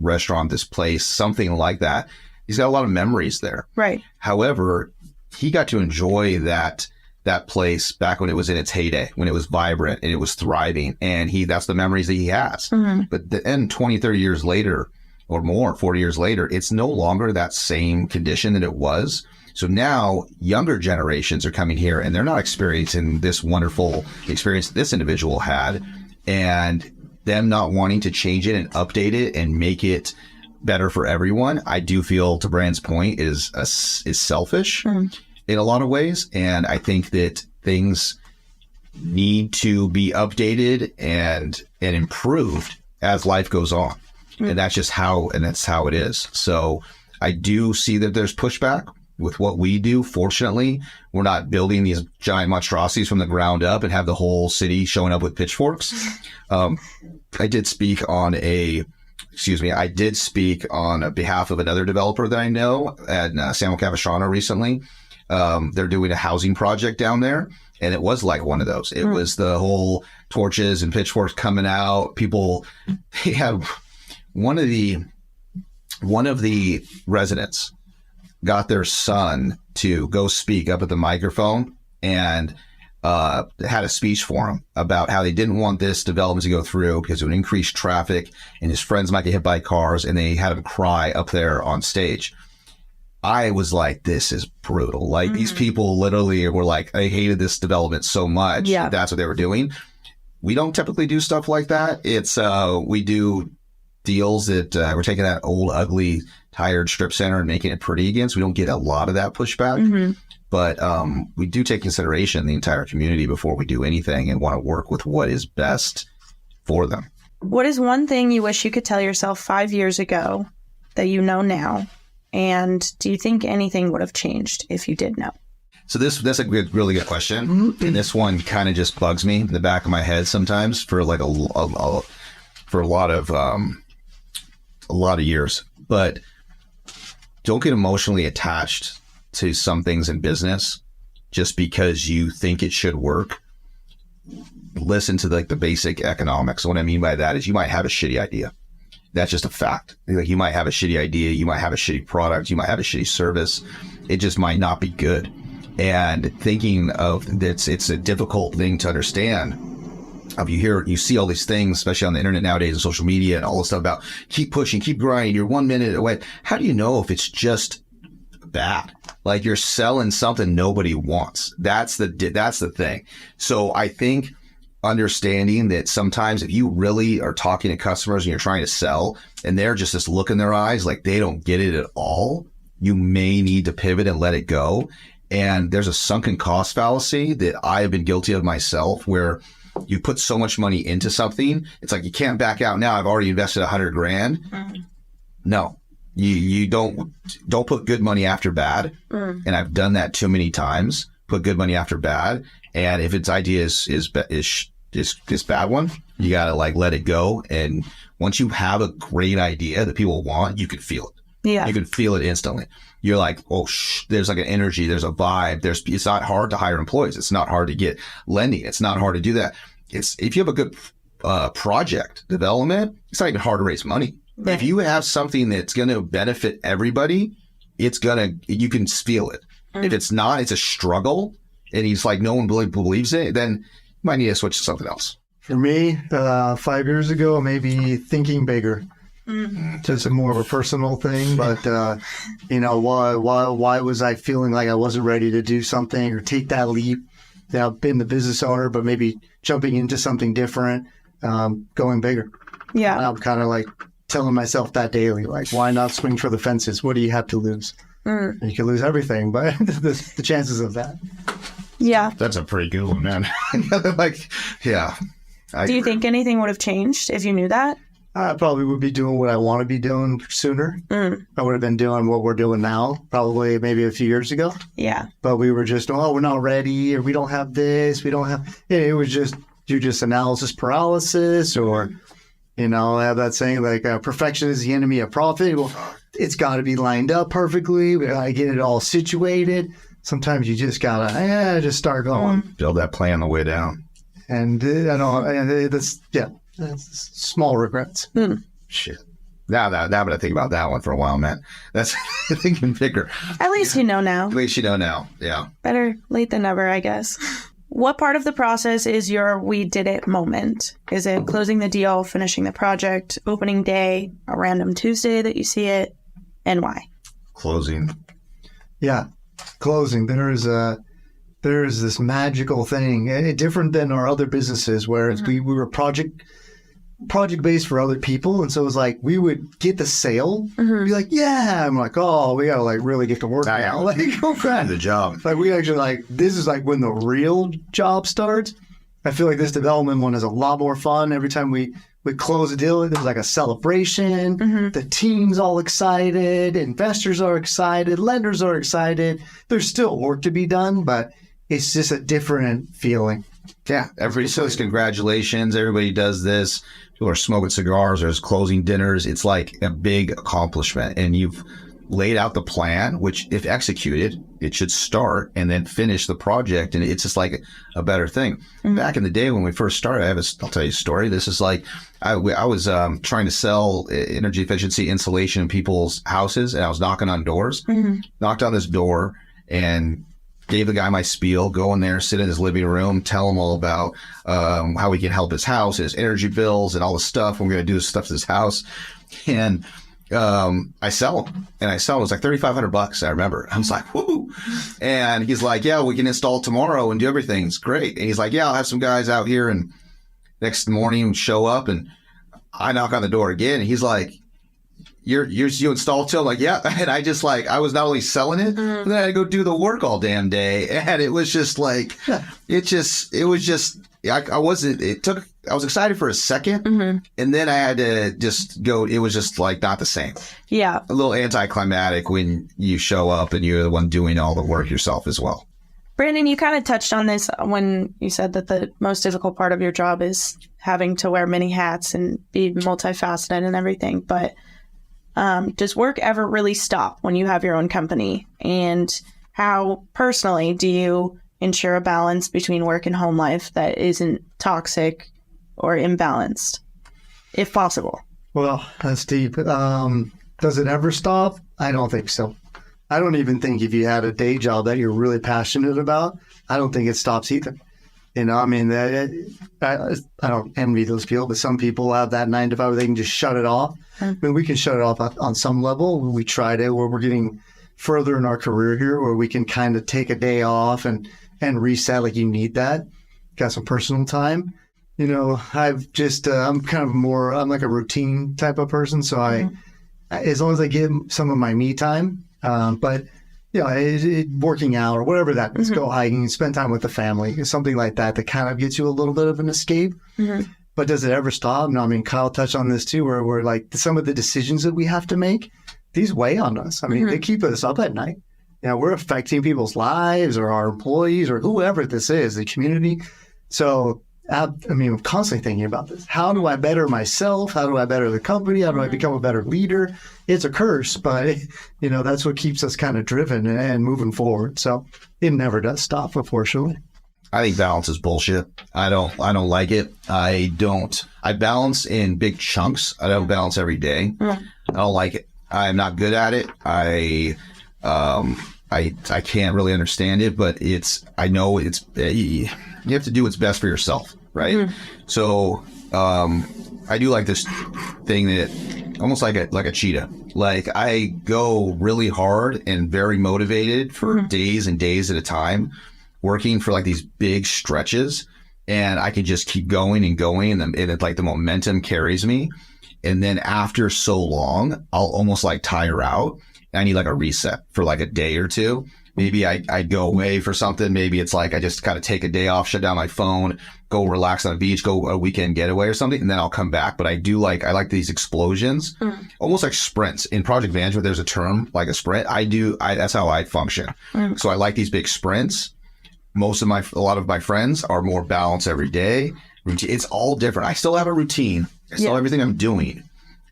restaurant, this place, something like that. He's got a lot of memories there. Right. However, he got to enjoy that place back when it was in its heyday, when it was vibrant and it was thriving. And that's the memories that he has. But then 20, 30 years later or more, 40 years later, it's no longer that same condition that it was. So now younger generations are coming here and they're not experiencing this wonderful experience this individual had, and them not wanting to change it and update it and make it better for everyone. I do feel, to Brand's point, is selfish in a lot of ways. And I think that things need to be updated and improved as life goes on. And that's just how it is. So I do see that there's pushback with what we do. Fortunately, we're not building these giant monstrosities from the ground up and have the whole city showing up with pitchforks. I did speak on behalf of another developer that I know at San Juan Capistrano recently. They're doing a housing project down there, and it was like one of those. It was the whole torches and pitchforks coming out. They had one of the residents got their son to go speak up at the microphone and had a speech for him about how they didn't want this development to go through because it would increase traffic and his friends might get hit by cars, and they had him cry up there on stage. I was like, this is brutal. Like these people literally were like, I hated this development so much. Yeah. That's what they were doing. We don't typically do stuff like that. It's we do deals that we're taking that old, ugly, tired strip center and making it pretty again. So we don't get a lot of that pushback. But we do take consideration the entire community before we do anything and want to work with what is best for them. What is one thing you wish you could tell yourself 5 years ago that you know now? And do you think anything would have changed if you did know? So that's a really good question. And this one kind of just bugs me in the back of my head sometimes for like a lot of years. But don't get emotionally attached to some things in business just because you think it should work. Listen to the basic economics. What I mean by that is you might have a shitty idea That's just a fact. Like, you might have a shitty idea, you might have a shitty product, you might have a shitty service. It just might not be good. And thinking of this, it's a difficult thing to understand. You see all these things, especially on the internet nowadays and social media and all this stuff about keep pushing, keep grinding, you're 1 minute away. How do you know if it's just bad? Like, you're selling something nobody wants. That's the thing. So I think understanding that sometimes if you really are talking to customers and you're trying to sell and they're just this look in their eyes, like they don't get it at all, you may need to pivot and let it go. And there's a sunken cost fallacy that I have been guilty of myself, where you put so much money into something, it's like you can't back out now. I've already invested $100,000. No, you don't put good money after bad. And I've done that too many times. Put good money after bad. And if its idea is this bad one, you gotta like let it go. And once you have a great idea that people want, you can feel it. Yeah, you can feel it instantly. You're like, oh, there's like an energy, there's a vibe. It's not hard to hire employees. It's not hard to get lending. It's not hard to do that. If you have a good project development, it's not even hard to raise money. Right. If you have something that's going to benefit everybody, you can feel it. If it's not, it's a struggle, and he's like, no one really believes it, then you might need to switch to something else. For me, 5 years ago, maybe thinking bigger. Just more of a personal thing, but why was I feeling like I wasn't ready to do something or take that leap? I've been the business owner, but maybe jumping into something different, going bigger. Yeah, and I'm kind of like telling myself that daily, like, why not swing for the fences? What do you have to lose? You can lose everything, but the chances of that. Yeah, that's a pretty good one, man. Like, yeah. Do you think anything would have changed if you knew that? I probably would be doing what I want to be doing sooner. I would have been doing what we're doing now, probably maybe a few years ago. Yeah. But we were just, we're not ready, or we don't have this, we don't have... It was just, you just analysis paralysis, or, I have that saying, like, perfection is the enemy of profit. Well, it's got to be lined up perfectly. We got to get it all situated. Sometimes you just got to just start going. Build that plan on the way down. And that's small regrets. Shit. Now that I think about that one for a while, man. That's thinking bigger. At least you know now. At least you know now. Yeah. Better late than never, I guess. What part of the process is your we did it moment? Is it closing the deal, finishing the project, opening day, a random Tuesday that you see it, and why? Closing. Yeah, closing. There's this magical thing, different than our other businesses, where we were project based for other people, and so it was like we would get the sale, be like, yeah, I'm like, oh, we gotta like really get to work now, like, the job. Like, we actually, like, this is like when the real job starts. I feel like this development one is a lot more fun. Every time we close a deal, there's like a celebration. The team's all excited, investors are excited, lenders are excited. There's still work to be done, but it's just a different feeling. Yeah, everybody says congratulations. Everybody does this. People are smoking cigars. There's closing dinners. It's like a big accomplishment. And you've laid out the plan, which if executed, it should start and then finish the project. And it's just like a better thing. Back in the day when we first started, I'll tell you a story. This is like, I was trying to sell energy efficiency insulation in people's houses, and I was knocking on doors. Knocked on this door and gave the guy my spiel, go in there, sit in his living room, tell him all about how we can help his house, his energy bills, and all the stuff. We're going to do this stuff to his house. And I sell him. And it was like $3,500, I remember. I was like, whoo. And he's like, yeah, we can install tomorrow and do everything. It's great. And he's like, yeah, I'll have some guys out here. And next morning show up, and I knock on the door again. And he's like, you installed too? I'm like, yeah. And I just like, I was not only selling it, but then I had to go do the work all damn day. And it was just like, I was excited for a second. And then I had to just go, it was just like not the same. Yeah. A little anticlimactic when you show up and you're the one doing all the work yourself as well. Brandon, you kind of touched on this when you said that the most difficult part of your job is having to wear many hats and be multifaceted and everything. But does work ever really stop when you have your own company? And how personally do you ensure a balance between work and home life that isn't toxic or imbalanced, if possible? Well, that's deep. Does it ever stop? I don't think so. I don't even think if you had a day job that you're really passionate about, I don't think it stops either. You know, I mean, I don't envy those people, but some people have that 9 to 5 where they can just shut it off. I mean, we can shut it off on some level. We tried it where we're getting further in our career here where we can kind of take a day off and reset like you need that. Got some personal time. You know, I've just, I'm like a routine type of person. So as long as I give some of my me time, but you know, working out or whatever that is, go hiking, spend time with the family, something like that kind of gets you a little bit of an escape. But does it ever stop? No, I mean, Kyle touched on this too, where we're like some of the decisions that we have to make, these weigh on us. I mean, they keep us up at night. You know, we're affecting people's lives or our employees or whoever this is, the community. So, I mean, I'm constantly thinking about this. How do I better myself? How do I better the company? How do I become a better leader? It's a curse, but, you know, that's what keeps us kind of driven and moving forward. So it never does stop, unfortunately. I think balance is bullshit. I don't like it. I balance in big chunks. I don't balance every day. I don't like it. I'm not good at it. I can't really understand it, but I know you have to do what's best for yourself, right? So I do like this thing that almost like a cheetah. Like I go really hard and very motivated for days and days at a time, working for like these big stretches, and I can just keep going and going, and it's like the momentum carries me. And then after so long, I'll almost like tire out. I need like a reset for like a day or two. Maybe I go away for something. Maybe it's like I just kind of take a day off, shut down my phone, go relax on the beach, go a weekend getaway or something, and then I'll come back. But I like these explosions, almost like sprints. In project management, there's a term like a sprint. That's how I function. So I like these big sprints. A lot of my friends are more balanced every day. It's all different. I still have a routine. I still have everything I'm doing,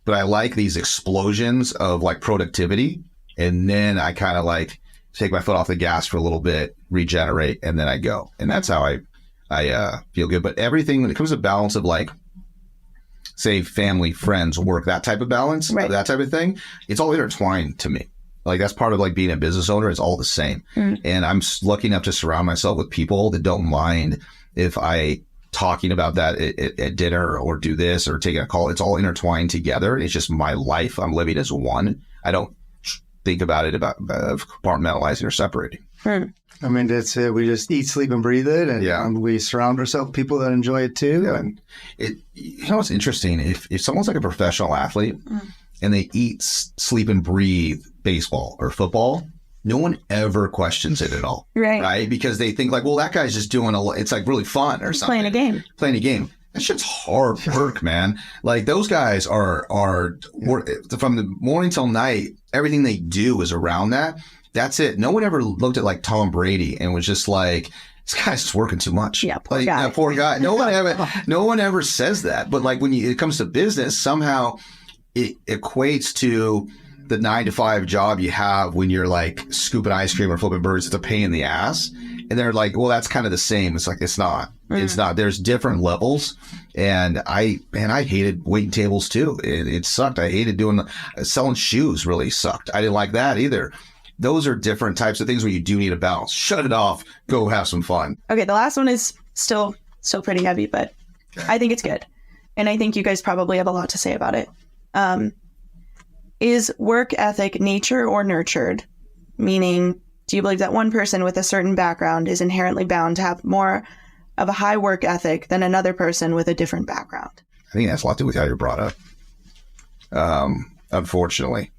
but I like these explosions of like productivity. And then I kind of like take my foot off the gas for a little bit, regenerate, and then I go. And that's how I feel good. But everything, when it comes to balance of like, say, family, friends, work, that type of balance, that type of thing, it's all intertwined to me. Like that's part of like being a business owner. It's all the same. And I'm lucky enough to surround myself with people that don't mind if I talking about that at dinner or do this or taking a call. It's all intertwined together. It's just my life. I'm living as one. I don't think about it about compartmentalizing or separating. I mean, that's it. We just eat, sleep, and breathe it, and we surround ourselves with people that enjoy it too. And you know what's interesting? If someone's like a professional athlete and they eat, sleep, and breathe baseball or football, no one ever questions it at all, right? Because they think like, well, that guy's just doing it's like really fun or something. Playing a game. That shit's hard work, man. Like those guys are from the morning till night. Everything they do is around that. That's it. No one ever looked at like Tom Brady and was just like, this guy's just working too much. Yeah, poor guy. Poor guy. No one ever says that. But like when it comes to business, somehow it equates to the 9 to 5 job you have when you're like scooping ice cream or flipping birds. It's a pain in the ass. And they're like, well, that's kind of the same. It's like, it's not. It's not. There's different levels. And I hated waiting tables too. It sucked. I hated selling shoes really sucked. I didn't like that either. Those are different types of things where you do need a balance. Shut it off. Go have some fun. Okay. The last one is still pretty heavy, but I think it's good. And I think you guys probably have a lot to say about it. Is work ethic nature or nurtured? Meaning, do you believe that one person with a certain background is inherently bound to have more of a high work ethic than another person with a different background? I think that's a lot to do with how you're brought up. Unfortunately,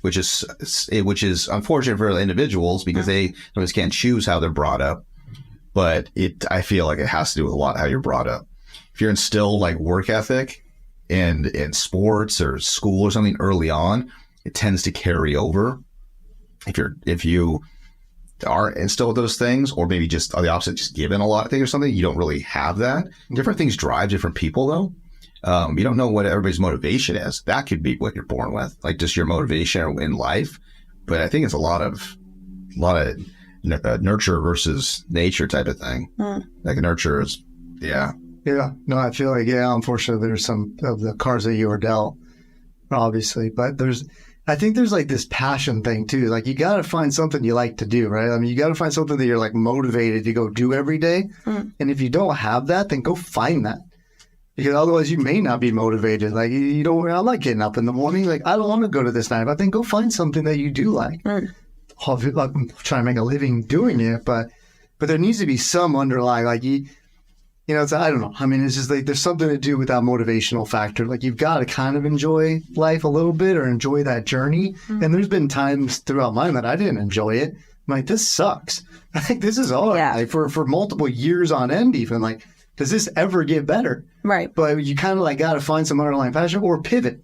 which is unfortunate for individuals because they always can't choose how they're brought up. But I feel like it has to do with a lot how you're brought up. If you're instilled like work ethic in sports or school or something early on, it tends to carry over. If you are instilled those things, or maybe just the opposite, just given a lot of things or something, you don't really have that. Different things drive different people though. You don't know what everybody's motivation is. That could be what you're born with, like just your motivation in life. But I think it's a lot of nurture versus nature type of thing. Like nurture is, Yeah. No, I feel like, unfortunately, there's some of the cards that you were dealt. obviously, but I think there's like this passion thing too. Like you got to find something you like to do, right? I mean, you got to find something that you're like motivated to go do every day. And if you don't have that, then go find that. Because otherwise you may not be motivated. Like you don't, I'm not getting up in the morning. Like I don't want to go to this night, but then go find something that you do like. I'm trying to make a living doing it, but there needs to be some underlying, like it's, I don't know. I mean, it's just like there's something to do with that motivational factor. Like you've got to kind of enjoy life a little bit or enjoy that journey. And there's been times throughout mine that I didn't enjoy it. I'm like, this sucks. I think this is all like for multiple years on end, even like, does this ever get better? Right. But you kind of like got to find some underlying passion or pivot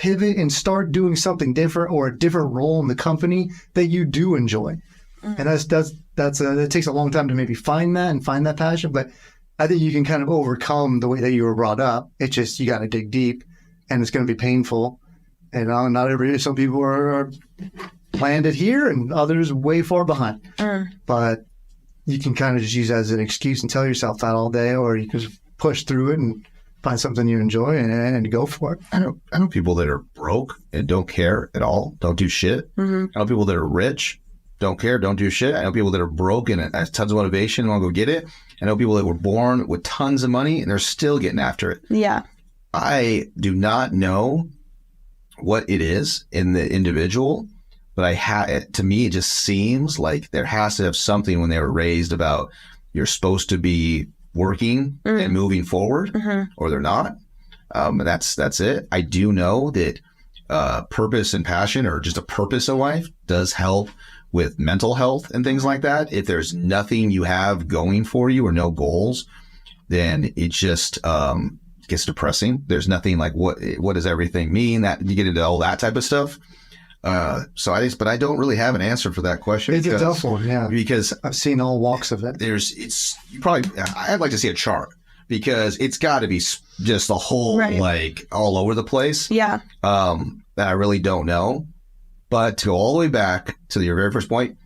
and start doing something different or a different role in the company that you do enjoy. And that takes a long time to maybe find that passion. But I think you can kind of overcome the way that you were brought up. It's just, you got to dig deep and it's going to be painful. And some people are landed here and others way far behind. But you can kind of just use that as an excuse and tell yourself that all day, or you can just push through it and find something you enjoy and go for it. I know people that are broke and don't care at all, don't do shit. I know people that are rich, don't care, don't do shit. I know people that are broke and have tons of motivation and want to go get it. I know people that were born with tons of money and they're still getting after it. Yeah. I do not know what it is in the individual, but to me, it just seems like there has to have something when they were raised about you're supposed to be working and moving forward, or they're not. And that's it. I do know that purpose and passion, or just a purpose in life, does help with mental health and things like that. If there's nothing you have going for you or no goals, then it just gets depressing. There's nothing like what does everything mean? That you get into all that type of stuff. But I don't really have an answer for that question. It's a tough one, yeah. Because I've seen all walks of it. I'd like to see a chart, because it's got to be just a whole, like all over the place. Yeah. That I really don't know. But to go all the way back to your very first point,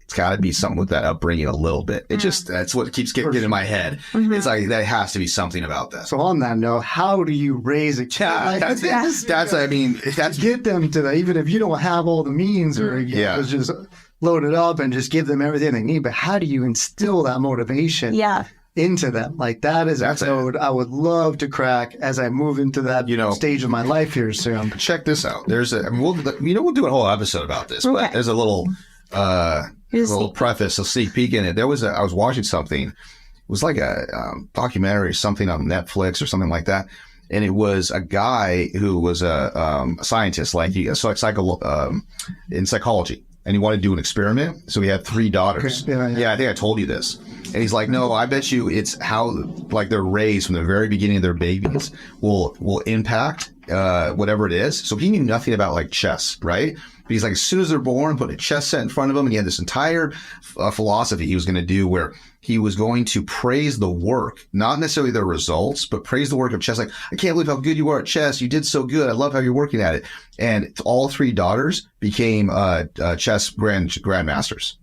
it's got to be something with that upbringing a little bit. It just, that's what keeps getting in my head. It's like, that has to be something about that. So on that note, how do you raise a child? Get them to that, even if you don't have all the means or just load it up and just give them everything they need. But how do you instill that motivation into them? Like that is a code I would love to crack as I move into that stage of my life here soon. Check this out. We'll do a whole episode about this, but there's a little preface, a sneak peek in it. I was watching something. It was like a documentary or something on Netflix or something like that. And it was a guy who was a scientist, in psychology. And he wanted to do an experiment. So he had 3 daughters. Yeah, I think I told you this. And he's like, no, I bet you it's how like they're raised from the very beginning of their babies will impact whatever it is. So he knew nothing about like chess, right? But he's like, as soon as they're born, put a chess set in front of them, and he had this entire philosophy he was going to do where he was going to praise the work, not necessarily the results, but praise the work of chess. Like, I can't believe how good you are at chess. You did so good. I love how you're working at it. And all 3 daughters became chess grandmasters.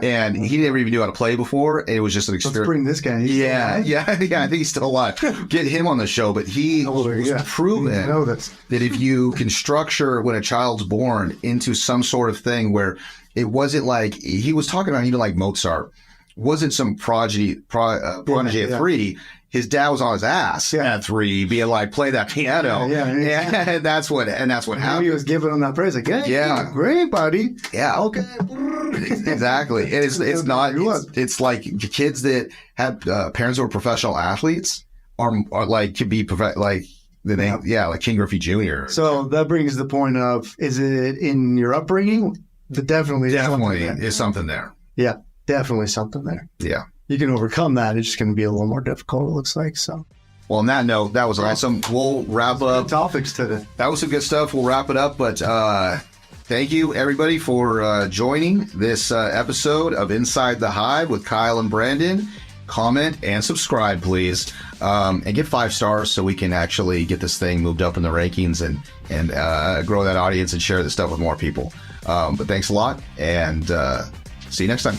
And he never even knew how to play before. It was just an experience. Let's bring this guy. I think he's still alive. Get him on the show. But he was proven that if you can structure when a child's born into some sort of thing where it wasn't like, he was talking about even like Mozart, wasn't some prodigy at 3. His dad was on his ass at 3, being like, play that piano. And that's what happened. He was giving him that praise. Like, hey, great, buddy. Yeah. Okay. Exactly. And it's like kids that have parents who are professional athletes are like, could be like the name, like King Griffey Jr. So that brings the point of, is it in your upbringing? Definitely is something there. Yeah, definitely something there. Yeah. You can overcome that. It's just going to be a little more difficult, it looks like. So, well, on that note, that was awesome. We'll wrap up. Good topics today. That was some good stuff. We'll wrap it up. But thank you, everybody, for joining this episode of Inside the Hive with Kyle and Brandon. Comment and subscribe, please. And get 5 stars so we can actually get this thing moved up in the rankings and grow that audience and share this stuff with more people. But thanks a lot, and see you next time.